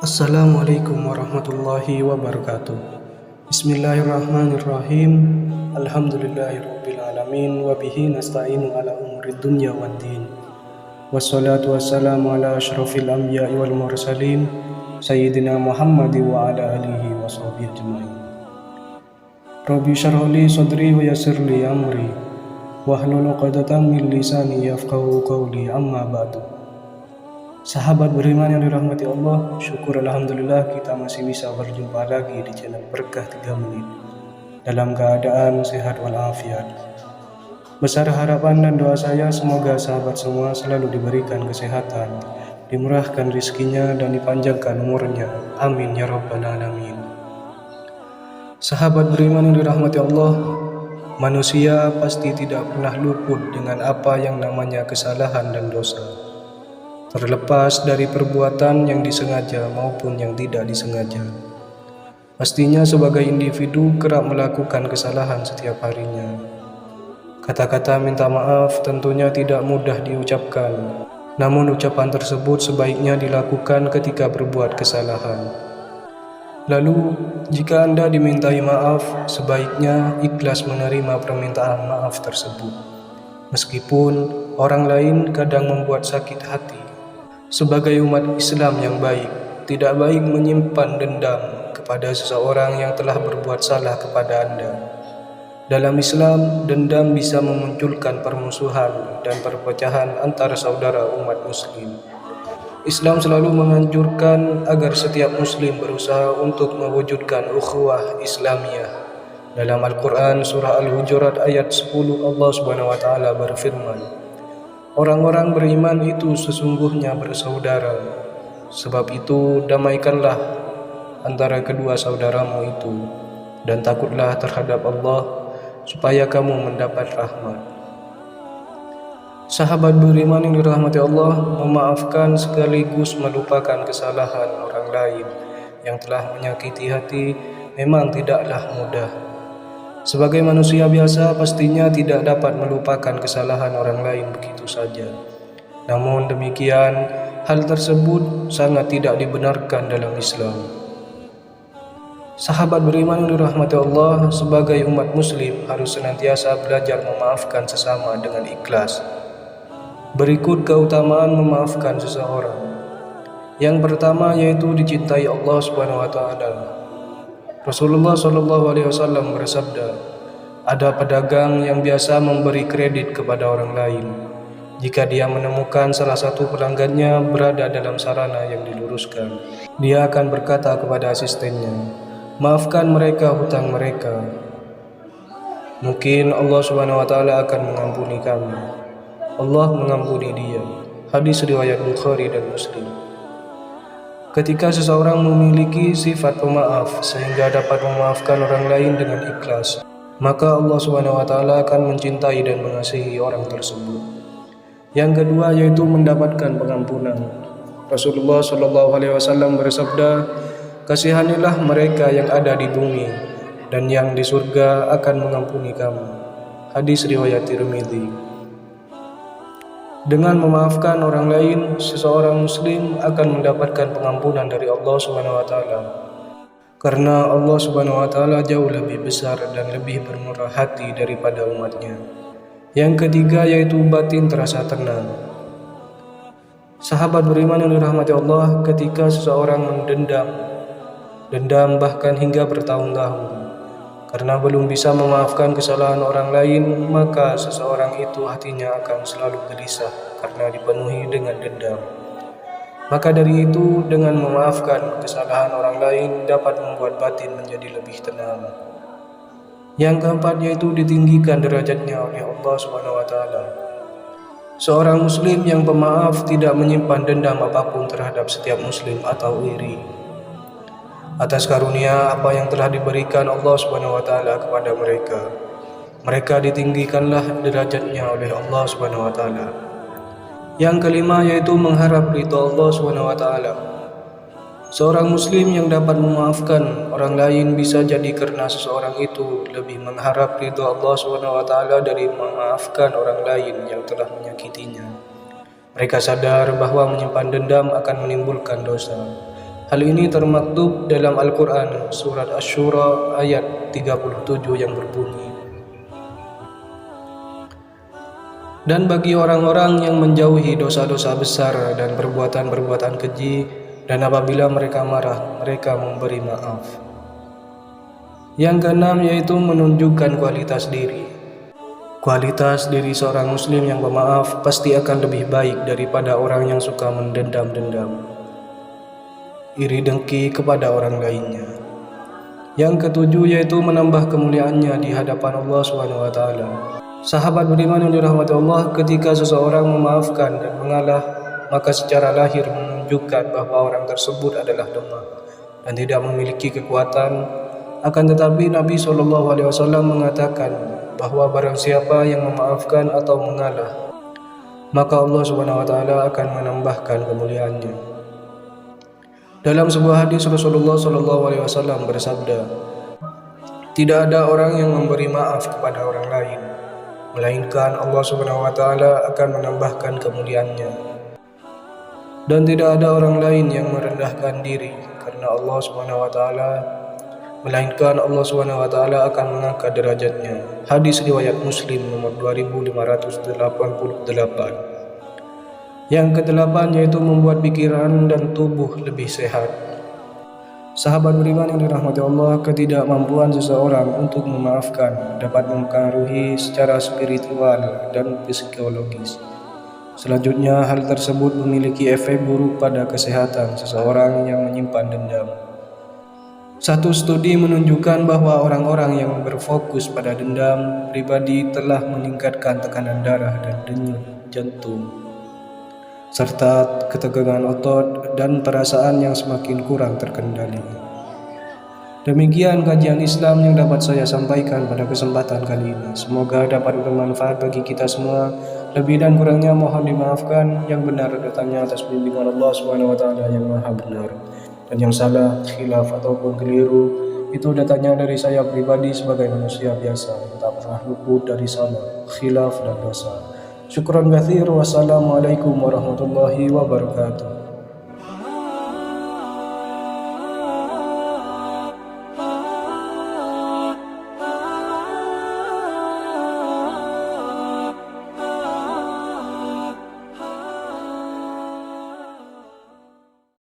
Assalamualaikum warahmatullahi wabarakatuh. Bismillahirrahmanirrahim. Alhamdulillahirabbil alamin wa bihi nasta'inu ala umurid dunya waddin. Wassalatu wassalamu ala asyrafil anbiya'i wal mursalin sayyidina Muhammad wa ala alihi wa sahbihi ajmain. Rabbi shrah li sadri wa yassir li amri wahlul 'uqdatam min lisani yafqahu qawli, amma ba'du. Sahabat beriman yang dirahmati Allah, syukur alhamdulillah kita masih bisa berjumpa lagi di channel Berkah 3 Menit dalam keadaan sehat walafiat. Besar harapan dan doa saya semoga sahabat semua selalu diberikan kesehatan, dimurahkan rizkinya dan dipanjangkan umurnya. Amin ya rabbal alamin. Sahabat beriman yang dirahmati Allah, manusia pasti tidak pernah luput dengan apa yang namanya kesalahan dan dosa, terlepas dari perbuatan yang disengaja maupun yang tidak disengaja. Pastinya sebagai individu kerap melakukan kesalahan setiap harinya. Kata-kata minta maaf tentunya tidak mudah diucapkan, namun ucapan tersebut sebaiknya dilakukan ketika berbuat kesalahan. Lalu, jika Anda dimintai maaf, sebaiknya ikhlas menerima permintaan maaf tersebut, meskipun orang lain kadang membuat sakit hati. Sebagai umat Islam yang baik, tidak baik menyimpan dendam kepada seseorang yang telah berbuat salah kepada Anda. Dalam Islam, dendam bisa memunculkan permusuhan dan perpecahan antara saudara umat Muslim. Islam selalu menganjurkan agar setiap Muslim berusaha untuk mewujudkan ukhuwah Islamiyah. Dalam Al-Quran surah Al-Hujurat ayat 10, Allah SWT berfirman, orang-orang beriman itu sesungguhnya bersaudara. Sebab itu damaikanlah antara kedua saudaramu itu, dan takutlah terhadap Allah supaya kamu mendapat rahmat. Sahabat beriman yang dirahmati Allah, memaafkan sekaligus melupakan kesalahan orang lain yang telah menyakiti hati memang tidaklah mudah. Sebagai manusia biasa, pastinya tidak dapat melupakan kesalahan orang lain begitu saja. Namun demikian, hal tersebut sangat tidak dibenarkan dalam Islam. Sahabat beriman yang dirahmati Allah, sebagai umat Muslim harus senantiasa belajar memaafkan sesama dengan ikhlas. Berikut keutamaan memaafkan seseorang. Yang pertama yaitu dicintai Allah SWT. Rasulullah SAW bersabda, ada pedagang yang biasa memberi kredit kepada orang lain. Jika dia menemukan salah satu pelanggannya berada dalam sarana yang diluruskan, dia akan berkata kepada asistennya, maafkan mereka hutang mereka. Mungkin Allah SWT akan mengampuni kami. Allah mengampuni dia. Hadis riwayat Bukhari dan Muslim. Ketika seseorang memiliki sifat pemaaf sehingga dapat memaafkan orang lain dengan ikhlas, maka Allah SWT akan mencintai dan mengasihi orang tersebut. Yang kedua yaitu mendapatkan pengampunan. Rasulullah SAW bersabda, kasihanilah mereka yang ada di bumi, dan yang di surga akan mengampuni kamu. Hadis riwayat Tirmidzi. Dengan memaafkan orang lain, seseorang muslim akan mendapatkan pengampunan dari Allah SWT. Karena Allah SWT jauh lebih besar dan lebih bermurah hati daripada umatnya. Yang ketiga yaitu batin terasa tenang. Sahabat beriman yang dirahmati Allah, ketika seseorang dendam bahkan hingga bertahun-tahun, karena belum bisa memaafkan kesalahan orang lain, maka seseorang itu hatinya akan selalu gelisah karena dipenuhi dengan dendam. Maka dari itu, dengan memaafkan kesalahan orang lain dapat membuat batin menjadi lebih tenang. Yang keempat yaitu ditinggikan derajatnya oleh Allah SWT. Seorang muslim yang pemaaf tidak menyimpan dendam apapun terhadap setiap muslim atau iri atas karunia apa yang telah diberikan Allah SWT kepada mereka. Mereka ditinggikanlah derajatnya oleh Allah SWT. Yang kelima yaitu mengharap ridha Allah SWT. Seorang muslim yang dapat memaafkan orang lain bisa jadi karena seseorang itu lebih mengharap ridha Allah SWT dari memaafkan orang lain yang telah menyakitinya. Mereka sadar bahwa menyimpan dendam akan menimbulkan dosa. Hal ini termaktub dalam Al-Quran surat Asy-Syura ayat 37 yang berbunyi, dan bagi orang-orang yang menjauhi dosa-dosa besar dan perbuatan-perbuatan keji, dan apabila mereka marah, mereka memberi maaf. Yang keenam yaitu menunjukkan kualitas diri. Kualitas diri seorang muslim yang pemaaf pasti akan lebih baik daripada orang yang suka mendendam-dendam, iri dengki kepada orang lainnya. Yang ketujuh yaitu menambah kemuliaannya di hadapan Allah SWT. Sahabat beriman yang dirahmati Allah, ketika seseorang memaafkan dan mengalah, maka secara lahir menunjukkan bahwa orang tersebut adalah lemah dan tidak memiliki kekuatan. Akan tetapi Nabi SAW mengatakan bahwa barang siapa yang memaafkan atau mengalah, maka Allah SWT akan menambahkan kemuliaannya. Dalam sebuah hadis Rasulullah SAW bersabda, tidak ada orang yang memberi maaf kepada orang lain, melainkan Allah SWT akan menambahkan kemuliaannya. Dan tidak ada orang lain yang merendahkan diri karena Allah SWT, melainkan Allah SWT akan mengangkat derajatnya. Hadis riwayat Muslim nomor 2588. Yang kedelapan yaitu membuat pikiran dan tubuh lebih sehat. Sahabat beriman yang dirahmati Allah, ketidakmampuan seseorang untuk memaafkan dapat mempengaruhi secara spiritual dan psikologis. Selanjutnya, hal tersebut memiliki efek buruk pada kesehatan seseorang yang menyimpan dendam. Satu studi menunjukkan bahwa orang-orang yang berfokus pada dendam pribadi telah meningkatkan tekanan darah dan denyut jantung, serta ketegangan otot dan perasaan yang semakin kurang terkendali. Demikian kajian Islam yang dapat saya sampaikan pada kesempatan kali ini. Semoga dapat bermanfaat bagi kita semua. Lebih dan kurangnya mohon dimaafkan. Yang benar datangnya atas bimbingan Allah SWT yang maha benar, dan yang salah, khilaf ataupun keliru, itu datangnya dari saya pribadi sebagai manusia biasa yang tak pernah luput dari salah, khilaf dan dosa. Syukran katsir. Wassalamualaikum warahmatullahi wabarakatuh.